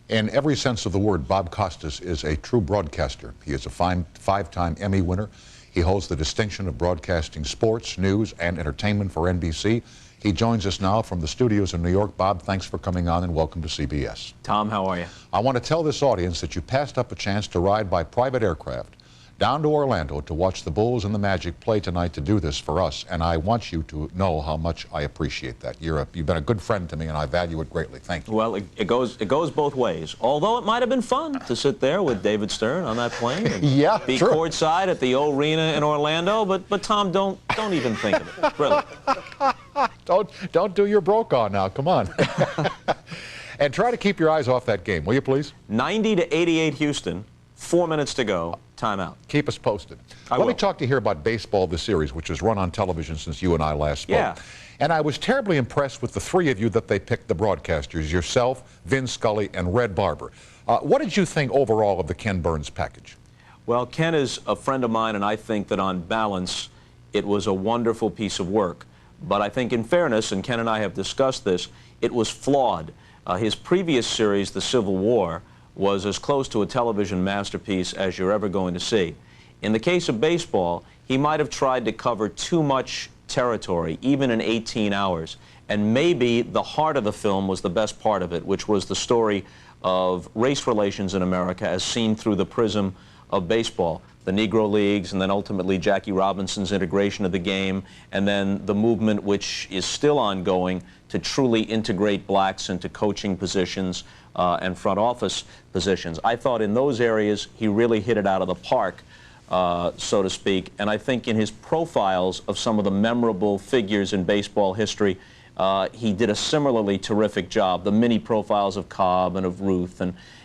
In every sense of the word, Bob Costas is a true broadcaster. He is a five-time Emmy winner. He holds the distinction of broadcasting sports, news, and entertainment for NBC. He joins us now from the studios in New York. Bob, thanks for coming on and welcome to CBS. Tom, how are you? I want to tell this audience that you passed up a chance to ride by private aircraft down to Orlando to watch the Bulls and the Magic play tonight to do this for us, and I want you to know how much I appreciate that. You've been a good friend to me, and I value it greatly. Thank you. Well, it goes both ways. Although it might have been fun to sit there with David Stern on that plane and yeah, be true. Courtside at the O-Arena in Orlando, but Tom, don't even think of it. Really. Don't do your broke on now. Come on. And try to keep your eyes off that game, will you please? 90-88 Houston. 4 minutes to go. Timeout. Keep us posted. Let me talk to you here about Baseball, the series, which has run on television since you and I last spoke. Yeah. And I was terribly impressed with the three of you that they picked, the broadcasters, yourself, Vin Scully, and Red Barber. What did you think overall of the Ken Burns package? Well, Ken is a friend of mine, and I think that on balance, it was a wonderful piece of work. But I think in fairness, and Ken and I have discussed this, it was flawed. His previous series, The Civil War, was as close to a television masterpiece as you're ever going to see. In the case of baseball, he might have tried to cover too much territory, even in 18 hours. And maybe the heart of the film was the best part of it, which was the story of race relations in America as seen through the prism of baseball. The Negro Leagues, and then ultimately Jackie Robinson's integration of the game, and then the movement, which is still ongoing, to truly integrate blacks into coaching positions and front office positions. I thought in those areas he really hit it out of the park, so to speak, and I think in his profiles of some of the memorable figures in baseball history, he did a similarly terrific job. The mini profiles of Cobb and of Ruth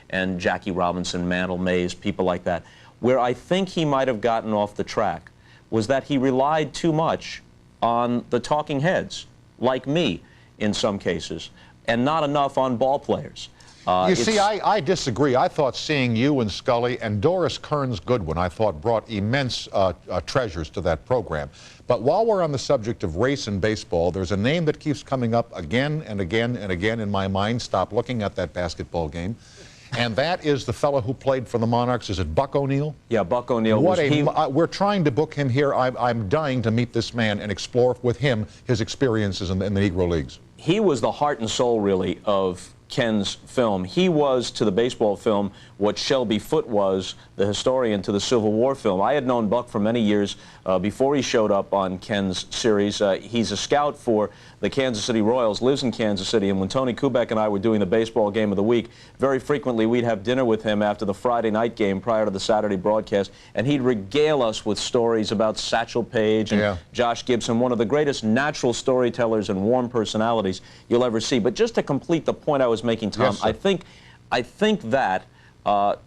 and Jackie Robinson, Mantle, Mays, people like that. Where I think he might have gotten off the track was that he relied too much on the talking heads, like me in some cases, and not enough on ball players. You see, I disagree. I thought seeing you and Scully and Doris Kearns Goodwin, I thought brought immense treasures to that program. But while we're on the subject of race in baseball, there's a name that keeps coming up again and again and again in my mind. Stop looking at that basketball game. And that is the fellow who played for the Monarchs. Is it Buck O'Neill? Yeah, Buck O'Neill. We're trying to book him here. I'm dying to meet this man and explore with him his experiences in the Negro Leagues. He was the heart and soul, really, of Ken's film. He was to the baseball film what Shelby Foote was, the historian, to the Civil War film. I had known Buck for many years before he showed up on Ken's series. He's a scout for the Kansas City Royals, lives in Kansas City, and when Tony Kubek and I were doing the baseball game of the week, very frequently we'd have dinner with him after the Friday night game prior to the Saturday broadcast, and he'd regale us with stories about Satchel Paige and Josh Gibson, one of the greatest natural storytellers and warm personalities you'll ever see. But just to complete the point I was making, Tom, yes, I think that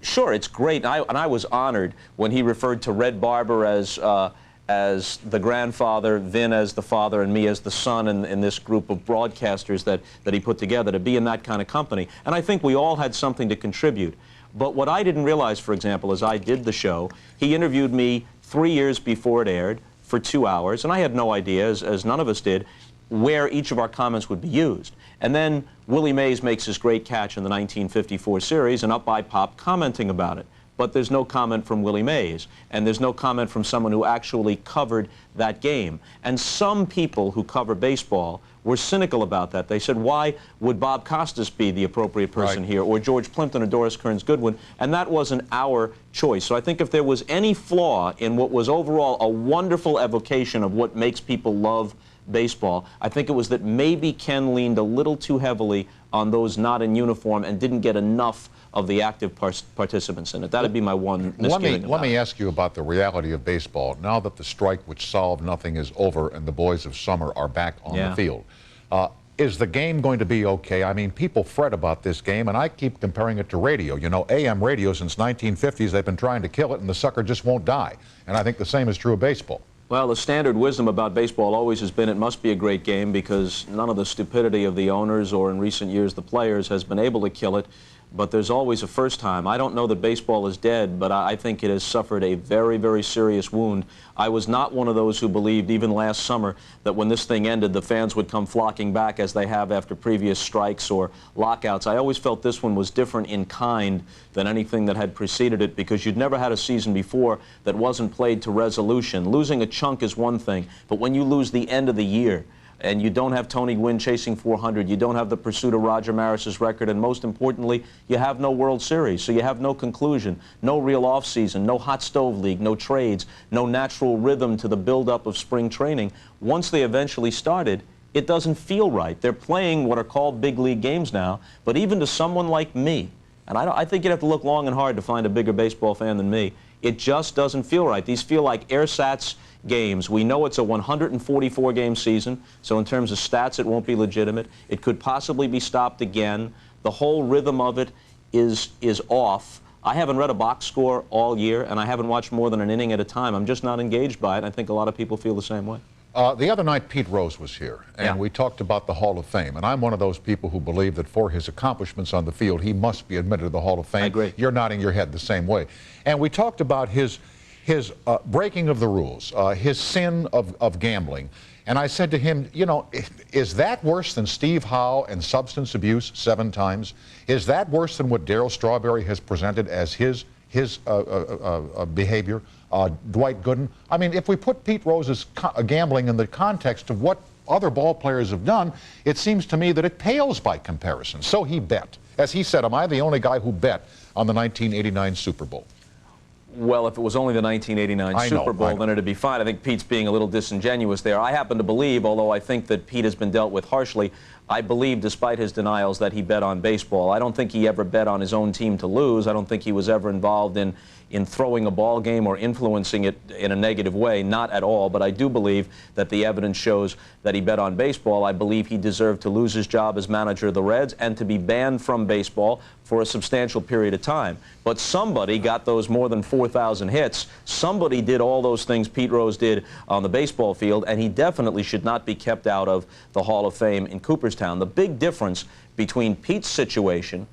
sure, it's great, and I was honored when he referred to Red Barber as the grandfather, Vin as the father, and me as the son in this group of broadcasters that he put together to be in that kind of company. And I think we all had something to contribute. But what I didn't realize, for example, as I did the show, he interviewed me 3 years before it aired for 2 hours, and I had no idea, as none of us did, where each of our comments would be used. And then Willie Mays makes his great catch in the 1954 series, and up I pop commenting about it. But there's no comment from Willie Mays, and there's no comment from someone who actually covered that game. And some people who cover baseball were cynical about that. They said, why would Bob Costas be the appropriate person here, or George Plimpton or Doris Kearns Goodwin? And that wasn't our choice. So I think if there was any flaw in what was overall a wonderful evocation of what makes people love baseball, I think it was that maybe Ken leaned a little too heavily on those not in uniform and didn't get enough of the active participants in it. That would be my one misgiving. Let me ask you about the reality of baseball. Now that the strike which solved nothing is over and the boys of summer are back on the field, is the game going to be okay? I mean, people fret about this game, and I keep comparing it to radio. You know, AM radio since 1950s, they've been trying to kill it, and the sucker just won't die. And I think the same is true of baseball. Well, the standard wisdom about baseball always has been it must be a great game because none of the stupidity of the owners or in recent years the players has been able to kill it. but there's always a first time. I don't know that baseball is dead, but I think it has suffered a very, very serious wound. I was not one of those who believed, even last summer, that when this thing ended, the fans would come flocking back as they have after previous strikes or lockouts. I always felt this one was different in kind than anything that had preceded it, because you'd never had a season before that wasn't played to resolution. Losing a chunk is one thing, but when you lose the end of the year, and you don't have Tony Gwynn chasing 400, you don't have the pursuit of Roger Maris's record, and most importantly, you have no World Series, so you have no conclusion, no real offseason, no hot stove league, no trades, no natural rhythm to the buildup of spring training. Once they eventually started, it doesn't feel right. They're playing what are called big league games now, but even to someone like me, and I think you'd have to look long and hard to find a bigger baseball fan than me, it just doesn't feel right. These feel like ersatz games. We know it's a 144-game season, so in terms of stats, it won't be legitimate. It could possibly be stopped again. The whole rhythm of it is off. I haven't read a box score all year, and I haven't watched more than an inning at a time. I'm just not engaged by it. I think a lot of people feel the same way. The other night, Pete Rose was here, and we talked about the Hall of Fame. And I'm one of those people who believe that for his accomplishments on the field, he must be admitted to the Hall of Fame. I agree. You're nodding your head the same way. And we talked about his breaking of the rules, his sin of gambling. And I said to him, you know, is that worse than Steve Howe and substance abuse 7 times? Is that worse than what Darryl Strawberry has presented as his behavior? Dwight Gooden? I mean, if we put Pete Rose's gambling in the context of what other ball players have done, it seems to me that it pales by comparison. So he bet. As he said, am I the only guy who bet on the 1989 Super Bowl? Well, if it was only the 1989 Super Bowl, then it'd be fine. I think Pete's being a little disingenuous there. I happen to believe, although I think that Pete has been dealt with harshly, I believe, despite his denials, that he bet on baseball. I don't think he ever bet on his own team to lose. I don't think he was ever involved in throwing a ball game or influencing it in a negative way, not at all. But I do believe that the evidence shows that he bet on baseball. I believe he deserved to lose his job as manager of the Reds and to be banned from baseball for a substantial period of time. But somebody got those more than 4,000 hits. Somebody did all those things Pete Rose did on the baseball field, and he definitely should not be kept out of the Hall of Fame in Cooperstown. The big difference between Pete's situation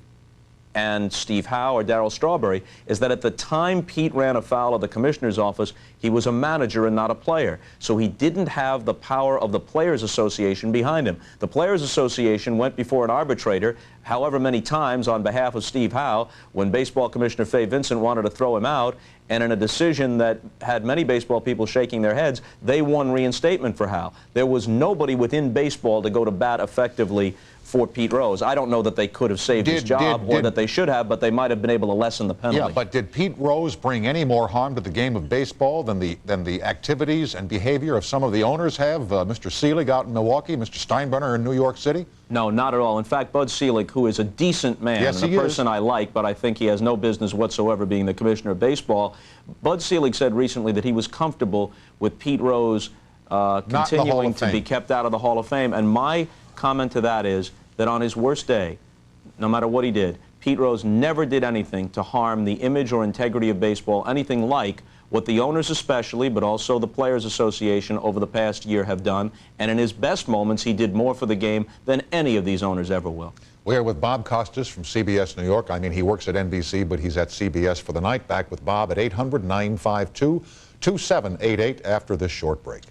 and Steve Howe or Darryl Strawberry is that at the time Pete ran afoul of the commissioner's office, he was a manager and not a player. So he didn't have the power of the Players Association behind him. The Players Association went before an arbitrator however many times on behalf of Steve Howe when Baseball Commissioner Fay Vincent wanted to throw him out, and in a decision that had many baseball people shaking their heads, they won reinstatement for Howe. There was nobody within baseball to go to bat effectively for Pete Rose. I don't know that they could have saved his job or that they should have, but they might have been able to lessen the penalty. Yeah, but did Pete Rose bring any more harm to the game of baseball than the activities and behavior of some of the owners have? Mr. Selig out in Milwaukee, Mr. Steinbrenner in New York City? No, not at all. In fact, Bud Selig, who is a decent man and a person I like, but I think he has no business whatsoever being the commissioner of baseball, Bud Selig said recently that he was comfortable with Pete Rose continuing to be kept out of the Hall of Fame. And my comment to that is that on his worst day, no matter what he did, Pete Rose never did anything to harm the image or integrity of baseball, anything like what the owners especially, but also the Players Association over the past year have done. And in his best moments, he did more for the game than any of these owners ever will. We're with Bob Costas from CBS New York. I mean, he works at NBC, but he's at CBS for the night. Back with Bob at 800-952-2788 after this short break.